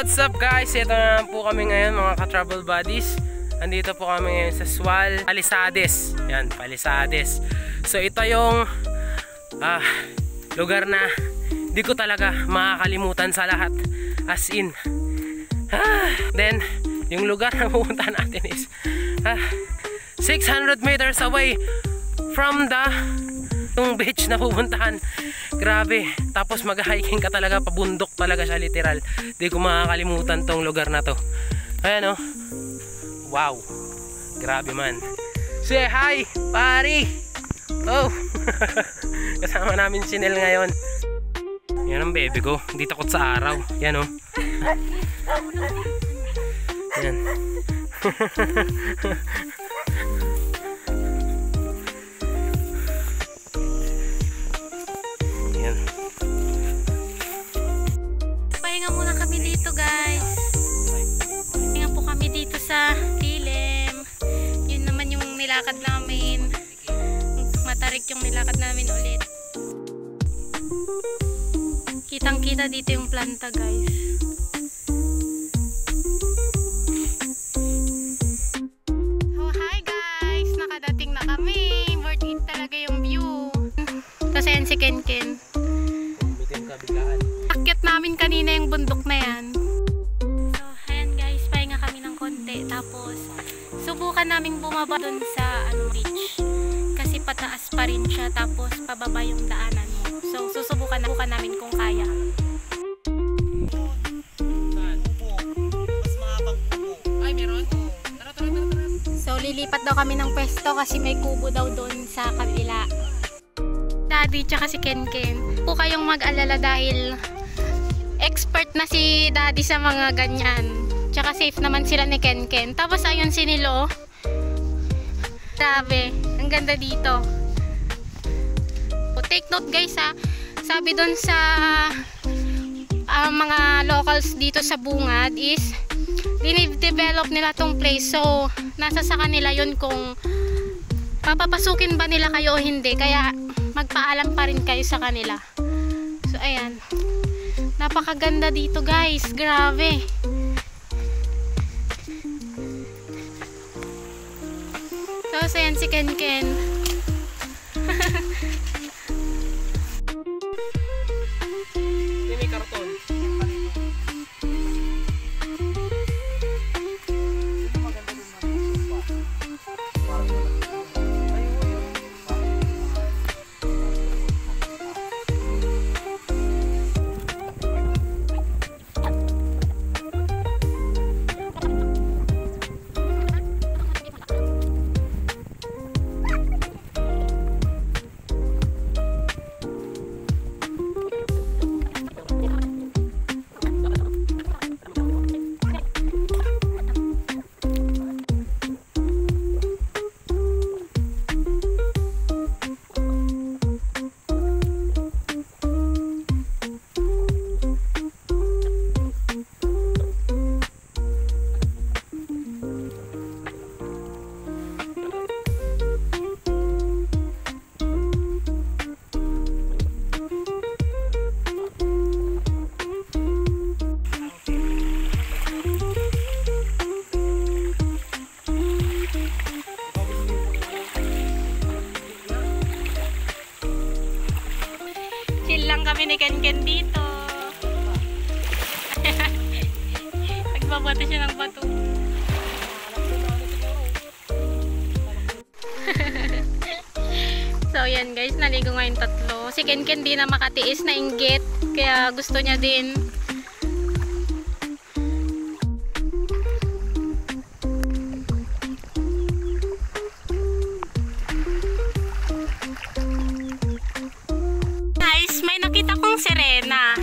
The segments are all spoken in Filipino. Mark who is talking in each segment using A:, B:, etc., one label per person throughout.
A: What's up guys? Ito na po kami ngayon mga ka-travel buddies. Andito po kami ngayon sa Sual, Palisades. Yan, Palisades. So ito yung lugar na di ko talaga makakalimutan sa lahat. As in. Then, yung lugar na pupunta natin is 600 meters away from the beach na pupuntahan. Grabe. Tapos mag-hiking ka talaga, pabundok talaga siya literal. Di ko makakalimutan tong lugar na to. Ayan o. Wow. Grabe man. Say hi, pari. Oh. Kasama namin si Nel ngayon. Yan ang baby ko. Hindi takot sa araw. Yan o. Yan.
B: Pahinga muna kami dito guys. Pahinga po kami dito sa Tilem. Yun naman yung nilakad namin. Matarik yung nilakad namin ulit. Kitang kita dito yung planta guys. Oh hi guys, nakadating na kami. Worth it talaga yung view. Tapos ayan si Ken Ken. Akyat namin kanina yung bundok na yan. So, ayan guys, pahinga kami ng konti. Tapos, subukan namin bumaba dun sa beach. Kasi pataas pa rin siya. Tapos, pababa yung daanan mo. So, susubukan namin kung kaya. Ay, meron? Tara. So, lilipat daw kami ng pwesto kasi may kubo daw dun sa kabila. Daddy tsaka si Ken Ken. Po kayong mag-alala dahil expert na si Daddy sa mga ganyan. Tsaka safe naman sila ni Ken Ken. Tapos ayun si Nilo. Grabe, ang ganda dito. Take note guys ha. Sabi dun sa mga locals dito sa Bungad is dinidevelop nila tong place. So, nasa sa kanila yun kung papapasukin ba nila kayo o hindi. Kaya magpaalam pa rin kayo sa kanila. So ayan, napakaganda dito guys, grabe. Tapos ayan si Ken Ken.
A: May karton.
B: Kami ni Ken Ken dito. Nagbabato siya ng bato. So yan guys, naligo ngayon tatlo. Si Ken Ken di na makatiis na inggit. Kaya gusto niya din. Nakita kong sirena.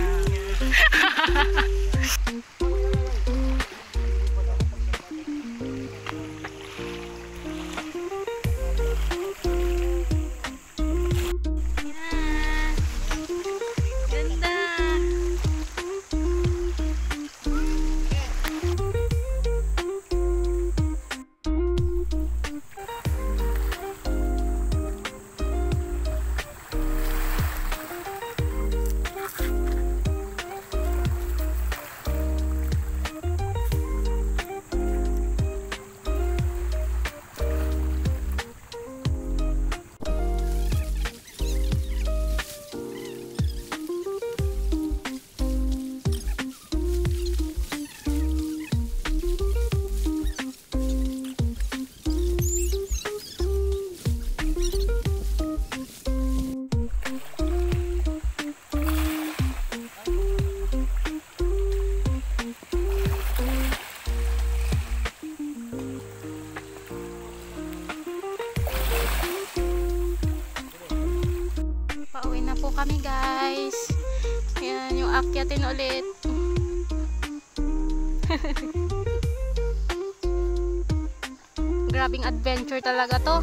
B: Ganda. po kami guys. Ayan, yung akyatin ulit. Grabing adventure talaga to.